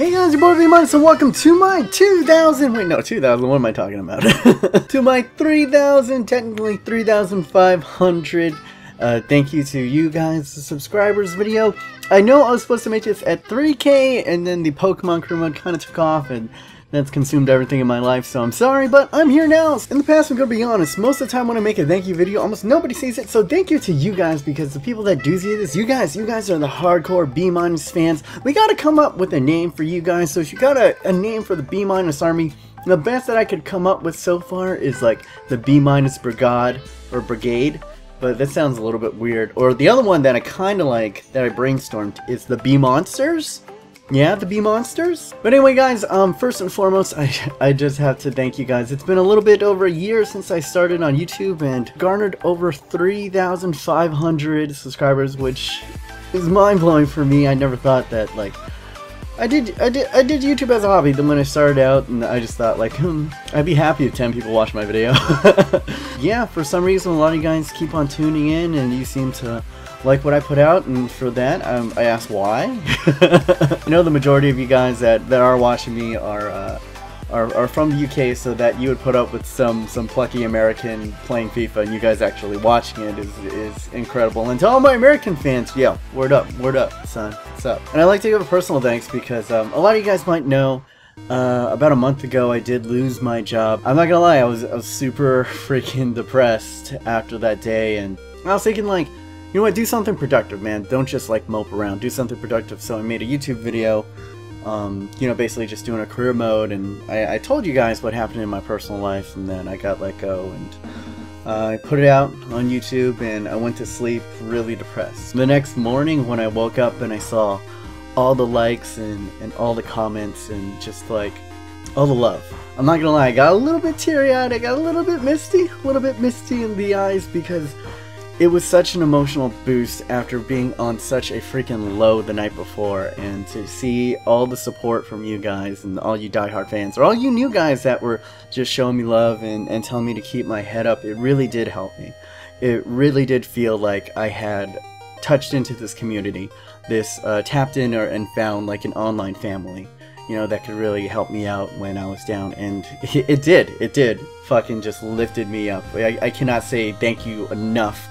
Hey guys, your boy V-Minus and welcome to my 2000, what am I talking about? To my 3000, technically 3500. Thank you to you guys, the subscribers video. I know I was supposed to make this at 3K and then the Pokemon crew mode kind of took off and that's consumed everything in my life, so I'm sorry, but I'm here now. In the past, I'm gonna be honest, most of the time when I make a thank you video, almost nobody sees it, so thank you to you guys, because the people that do see this, you guys are the hardcore B-Minus fans. We gotta come up with a name for you guys, so if you got a name for the B-Minus army, the best that I could come up with so far is like the B-Minus Brigade, or Brigade, but that sounds a little bit weird. Or the other one that I kinda like, that I brainstormed, is the B-Monsters? Yeah, the B-Monsters? But anyway guys, first and foremost, I just have to thank you guys. It's been a little bit over a year since I started on YouTube and garnered over 3,500 subscribers, which is mind-blowing for me. I never thought that, like, I did YouTube as a hobby. Then when I started out, and I just thought, like, I'd be happy if 10 people watch my video. Yeah, for some reason, a lot of you guys keep on tuning in, and you seem to like what I put out, and for that, I asked why. I know the majority of you guys that are watching me are from the UK, so that you would put up with some plucky American playing FIFA, and you guys actually watching it is incredible. And to all my American fans, yeah, word up, son, what's up? And I'd like to give a personal thanks because a lot of you guys might know, about a month ago I did lose my job. I'm not gonna lie, I was super freaking depressed after that day, and I was thinking, like, you know what, do something productive, man. Don't just like mope around, do something productive. So I made a YouTube video, you know, basically just doing a career mode, and I told you guys what happened in my personal life, and then I got let go, and I put it out on YouTube, and I went to sleep really depressed. The next morning when I woke up and I saw all the likes and all the comments and just like all the love, I'm not gonna lie, I got a little bit teary-eyed, I got a little bit misty in the eyes, because it was such an emotional boost after being on such a freaking low the night before, and to see all the support from you guys and all you diehard fans, or all you new guys that were just showing me love and telling me to keep my head up, it really did help me. It really did feel like I had touched into this community, this tapped in and found like an online family, you know, that could really help me out when I was down, and it did fucking just lifted me up. I cannot say thank you enough,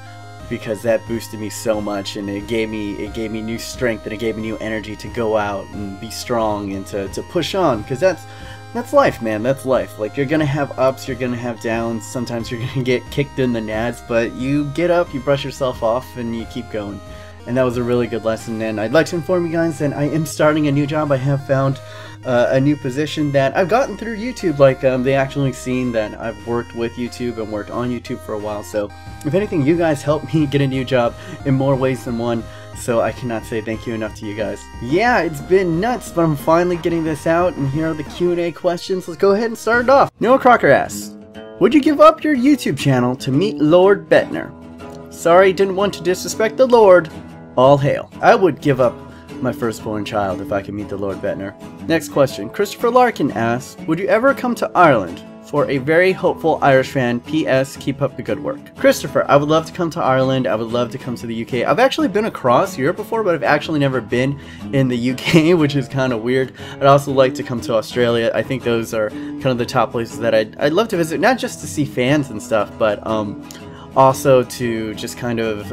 because that boosted me so much, and it gave me new strength, and it gave me new energy to go out and be strong and to push on, because that's life, man. That's life. Like, you're gonna have ups, you're gonna have downs, sometimes you're gonna get kicked in the nads, but you get up, you brush yourself off, and you keep going. And that was a really good lesson. And I'd like to inform you guys that I am starting a new job. I have found a new position that I've gotten through YouTube. Like, they actually seen that I've worked with YouTube and worked on YouTube for a while. So if anything, you guys helped me get a new job in more ways than one. So I cannot say thank you enough to you guys. Yeah, it's been nuts, but I'm finally getting this out, and here are the Q&A questions. Let's go ahead and start it off. Noah Crocker asks, would you give up your YouTube channel to meet Lord Bettner? Sorry, didn't want to disrespect the Lord. All hail. I would give up my firstborn child if I could meet the Lord Bettner. Next question. Christopher Larkin asks, would you ever come to Ireland? For a very hopeful Irish fan, P.S. Keep up the good work. Christopher, I would love to come to Ireland. I would love to come to the UK. I've actually been across Europe before, but I've actually never been in the UK, which is kind of weird. I'd also like to come to Australia. I think those are kind of the top places that I'd love to visit, not just to see fans and stuff, but also to just kind of,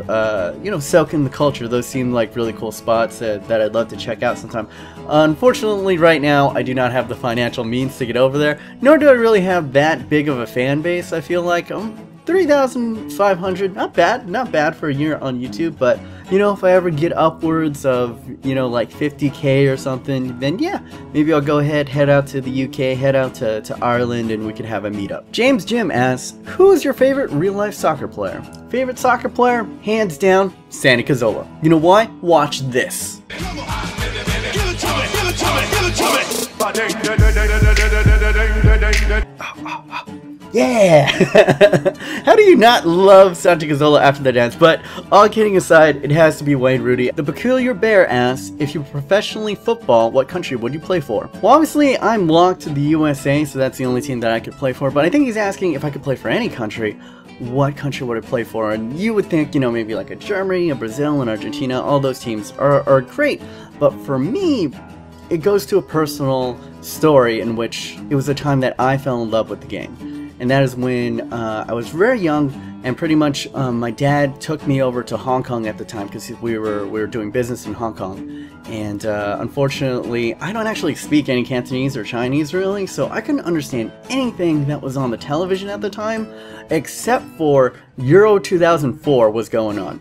you know, soak in the culture. Those seem like really cool spots that I'd love to check out sometime. Unfortunately, right now, I do not have the financial means to get over there, nor do I really have that big of a fan base. I feel like 3,500, not bad for a year on YouTube, but, you know, if I ever get upwards of, you know, like 50K or something, then yeah, maybe I'll go ahead, head out to the UK, head out to Ireland, and we can have a meetup. James Jim asks, who is your favorite real-life soccer player? Favorite soccer player? Hands down, Sandy Cazorla. You know why? Watch this. Yeah! How do you not love Santi Cazorla after the dance? But all kidding aside, it has to be Wayne Rooney. The Peculiar Bear asks, if you professionally football, what country would you play for? Well, obviously, I'm locked to the USA, so that's the only team that I could play for. But I think he's asking if I could play for any country, what country would I play for? And you would think, you know, maybe like a Germany, a Brazil, and Argentina. All those teams are great. But for me, it goes to a personal story in which it was a time that I fell in love with the game. And that is when I was very young, and pretty much my dad took me over to Hong Kong at the time because we were doing business in Hong Kong. And unfortunately, I don't actually speak any Cantonese or Chinese really, so I couldn't understand anything that was on the television at the time, except for Euro 2004 was going on.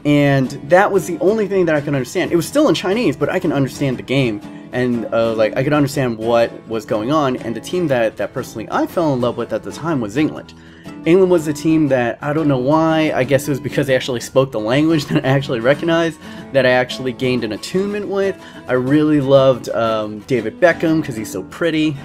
And that was the only thing that I could understand. It was still in Chinese, but I can understand the game, and like I could understand what was going on. And the team that personally I fell in love with at the time was England. England was a team that, I don't know why, I guess it was because they actually spoke the language that I actually recognized, that I actually gained an attunement with. I really loved David Beckham because he's so pretty.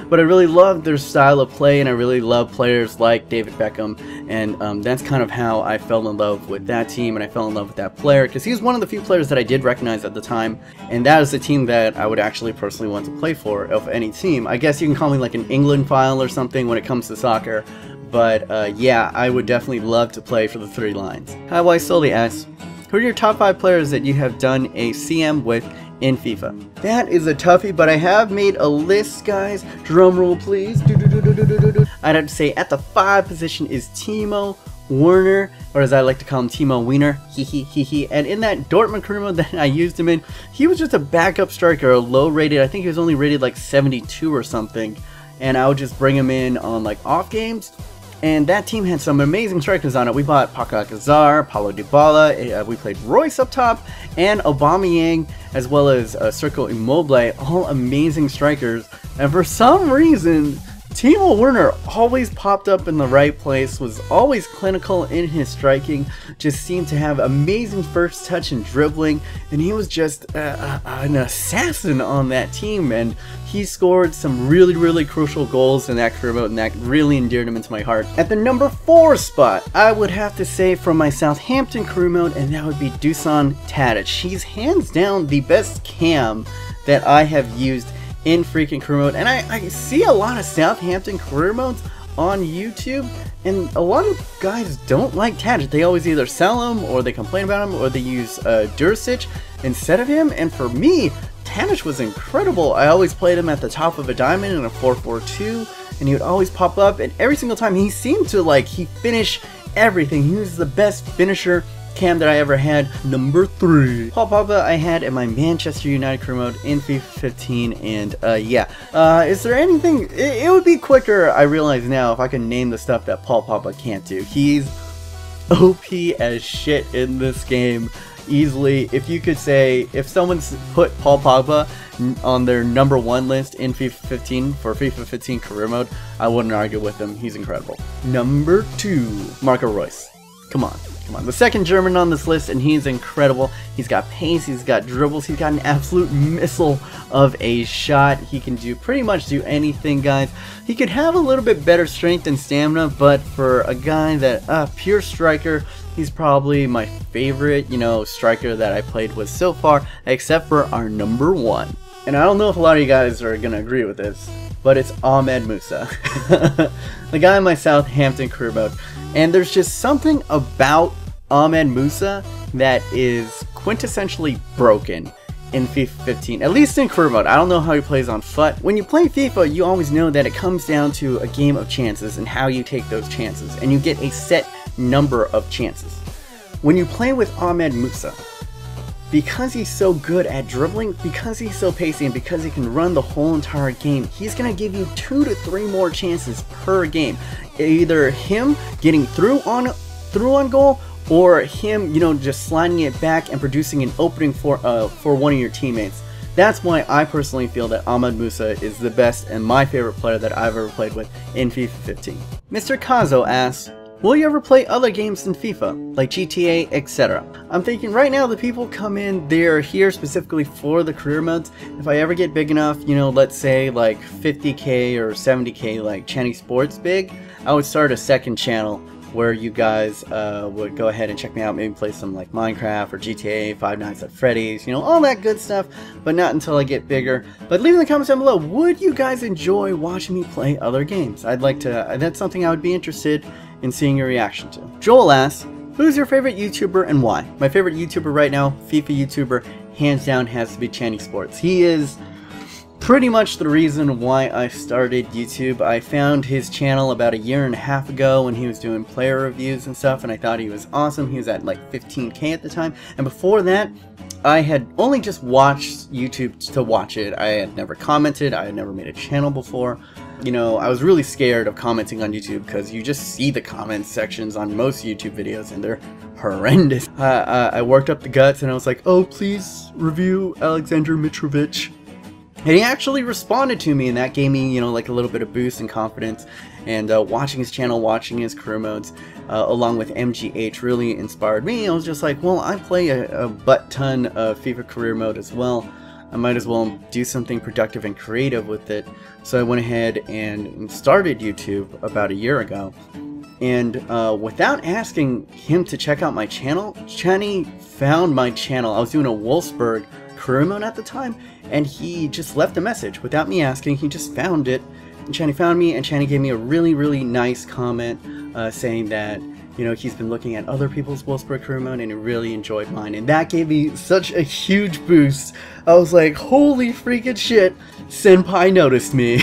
But I really loved their style of play, and I really love players like David Beckham, and that's kind of how I fell in love with that team, and I fell in love with that player because he was one of the few players that I did recognize at the time, and that is the team that I would actually personally want to play for of any team. I guess you can call me like an England file or something when it comes to soccer, but yeah, I would definitely love to play for the Three Lions. Hi, Why Solely asks, who are your top 5 players that you have done a CM with in FIFA? That is a toughie, but I have made a list, guys. Drum roll, please. I'd have to say at the 5 position is Timo Werner, or as I like to call him, Timo Wiener. And in that Dortmund career mode that I used him in, he was just a backup striker, a low rated. I think he was only rated like 72 or something. And I would just bring him in on like off games. And that team had some amazing strikers on it. We bought Paco Alcazar, Paulo Dybala, we played Royce up top, and Aubameyang, as well as Sergio Immobile, all amazing strikers. And for some reason, Timo Werner always popped up in the right place, was always clinical in his striking, just seemed to have amazing first touch and dribbling, and he was just an assassin on that team, and he scored some really crucial goals in that career mode, and that really endeared him into my heart. At the number 4 spot, I would have to say from my Southampton career mode, and that would be Dusan Tadic. He's hands down the best cam that I have used in freaking career mode, and I see a lot of Southampton career modes on YouTube, and a lot of guys don't like Tadic. They always either sell him, or they complain about him, or they use Dursic instead of him. And for me, Tadic was incredible. I always played him at the top of a diamond in a 4-4-2, and he would always pop up, and every single time he seemed to he finish everything. He was the best finisher cam that I ever had. Number 3, Paul Pogba I had in my Manchester United career mode in FIFA 15, and yeah. Is there anything? It would be quicker, I realize now, if I could name the stuff that Paul Pogba can't do. He's OP as shit in this game. Easily, if you could say, if someone's put Paul Pogba on their number 1 list in FIFA 15 for FIFA 15 career mode, I wouldn't argue with them. He's incredible. Number 2, Marco Reus. Come on. The second German on this list, and he's incredible. He's got pace, he's got dribbles, he's got an absolute missile of a shot. He can pretty much do anything, guys. He could have a little bit better strength and stamina, but for a guy that, pure striker, he's probably my favorite, striker that I played with so far, except for our number 1. And I don't know if a lot of you guys are going to agree with this, but it's Ahmed Musa. The guy in my Southampton career mode. And there's just something about Ahmed Musa that is quintessentially broken in FIFA 15, at least in career mode. I don't know how he plays on FUT. When you play FIFA, you always know that it comes down to a game of chances and how you take those chances, and you get a set number of chances. When you play with Ahmed Musa, because he's so good at dribbling, because he's so pacey, and because he can run the whole entire game, he's going to give you 2 to 3 more chances per game. Either him getting through on goal, or him, just sliding it back and producing an opening for one of your teammates. That's why I personally feel that Ahmed Musa is the best and my favorite player that I've ever played with in FIFA 15. Mr. Kazo asks, will you ever play other games in FIFA, like GTA, etc.? I'm thinking right now the people come in, they're here specifically for the career modes. If I ever get big enough, let's say like 50k or 70k like Chinny Sports big, I would start a second channel where you guys would go ahead and check me out, maybe play some like Minecraft or GTA, Five Nights at Freddy's, all that good stuff, but not until I get bigger. But leave in the comments down below, would you guys enjoy watching me play other games? I'd like to, that's something I would be interested in seeing your reaction to. Joel asks, who's your favorite YouTuber and why? My favorite YouTuber right now, FIFA YouTuber, hands down has to be Channy Sports. He is pretty much the reason why I started YouTube. I found his channel about a year and a half ago when he was doing player reviews and stuff, and I thought he was awesome. He was at like 15K at the time, and before that I had only just watched YouTube to watch it. I had never commented, I had never made a channel before. You know, I was really scared of commenting on YouTube because you just see the comment sections on most YouTube videos and they're horrendous. I worked up the guts and I was like, oh, please review Alexander Mitrovic. And he actually responded to me, and that gave me, you know, like a little bit of boost and confidence. And watching his channel, watching his career modes, along with MGH, really inspired me. I was just like, well, I play a butt ton of FIFA career mode as well. I might as well do something productive and creative with it. So I went ahead and started YouTube about a year ago. And without asking him to check out my channel, Channy found my channel. I was doing a Wolfsburg career mode at the time, and he just left a message without me asking. He just found it, and Channy found me, and Channy gave me a really nice comment saying that, you know, he's been looking at other people's Wolfsburg career mode and he really enjoyed mine, and that gave me such a huge boost. I was like, holy freaking shit, Senpai noticed me.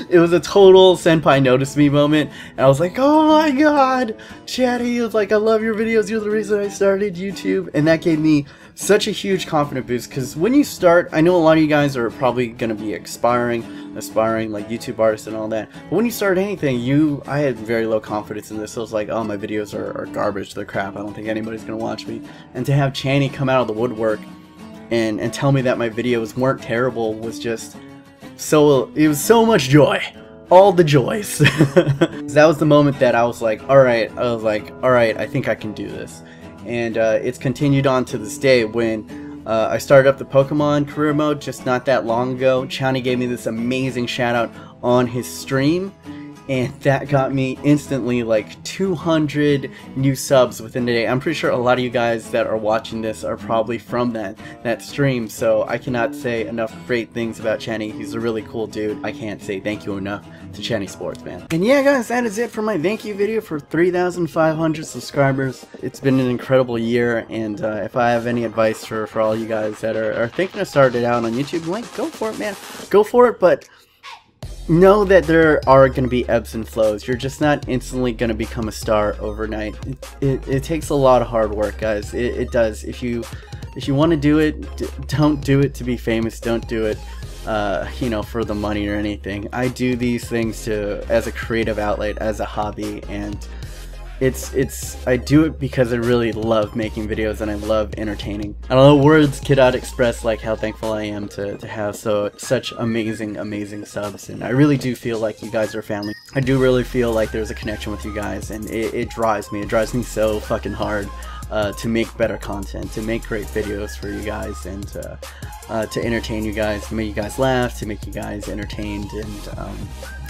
It was a total Senpai noticed me moment, and I was like, oh my god, Channy. He was like, I love your videos, you're the reason I started YouTube. And that gave me such a huge confidence boost, because when you start, I know a lot of you guys are probably going to be aspiring like YouTube artists and all that, but when you start anything, I had very low confidence in this. I was like, oh, my videos are garbage, they're crap, I don't think anybody's going to watch me. And to have Channy come out of the woodwork and tell me that my videos weren't terrible was just so, it was so much joy. All the joys. That was the moment that I was like, alright, I think I can do this. And it's continued on to this day. When I started up the Pokemon career mode just not that long ago, Channy gave me this amazing shout out on his stream, and that got me instantly like 200 new subs within a day. I'm pretty sure a lot of you guys that are watching this are probably from that stream, so I cannot say enough great things about Channy. He's a really cool dude. I can't say thank you enough to Channy Sports, man. And yeah, guys, that is it for my thank you video for 3,500 subscribers. It's been an incredible year, and if I have any advice for all you guys that are thinking of starting out on YouTube, like, go for it, man. Go for it, but know that there are going to be ebbs and flows. You're just not instantly going to become a star overnight. It takes a lot of hard work, guys. It does. If you want to do it, don't do it to be famous. Don't do it you know, for the money or anything. I do these things as a creative outlet, as a hobby, and I do it because I really love making videos and I love entertaining. I don't know, words cannot express like how thankful I am to have such amazing subs, and I really do feel like you guys are family. I do really feel like there's a connection with you guys, and it drives me so fucking hard to make better content, to make great videos for you guys, and to entertain you guys, to make you guys laugh, to make you guys entertained, and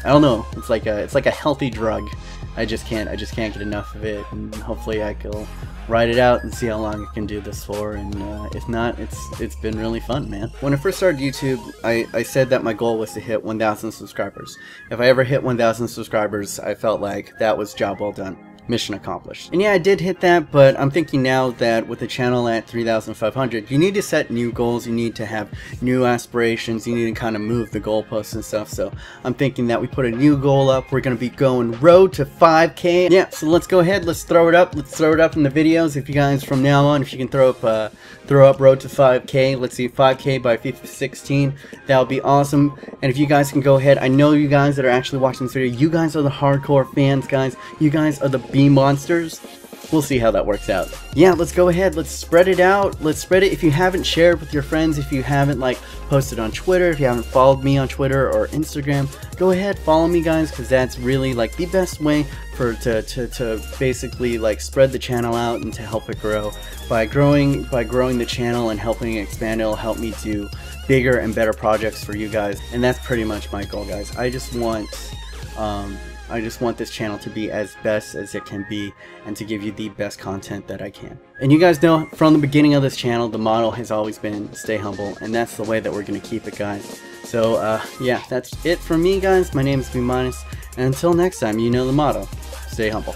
I don't know, it's like a healthy drug. I just can't get enough of it, and hopefully I can ride it out and see how long I can do this for, and if not, it's been really fun, man. When I first started YouTube, I said that my goal was to hit 1,000 subscribers. If I ever hit 1,000 subscribers, I felt like that was job well done. Mission accomplished. And yeah, I did hit that, but I'm thinking now that with the channel at 3,500, you need to set new goals, you need to have new aspirations, you need to kind of move the goalposts and stuff. So I'm thinking that we put a new goal up. We're going to be going road to 5K. Yeah, so let's go ahead, let's throw it up. Let's throw it up in the videos. If you guys from now on, if you can throw up road to 5K, let's see, 5K by FIFA 16, that would be awesome. And if you guys can go ahead, I know you guys that are actually watching this video, you guys are the hardcore fans, guys. You guys are the B monsters. We'll see how that works out. Yeah, let's go ahead, let's spread it out, let's spread it. If you haven't shared with your friends, if you haven't like posted on Twitter, if you haven't followed me on Twitter or Instagram, go ahead, follow me, guys, because that's really like the best way to basically like spread the channel out and to help it grow. By growing the channel and helping it expand, it'll help me do bigger and better projects for you guys, and that's pretty much my goal, guys. I just want this channel to be as best as it can be, and to give you the best content that I can. And you guys know from the beginning of this channel, the motto has always been stay humble, and that's the way that we're going to keep it, guys. So yeah, that's it from me, guys. My name is B-, and until next time, you know the motto, stay humble.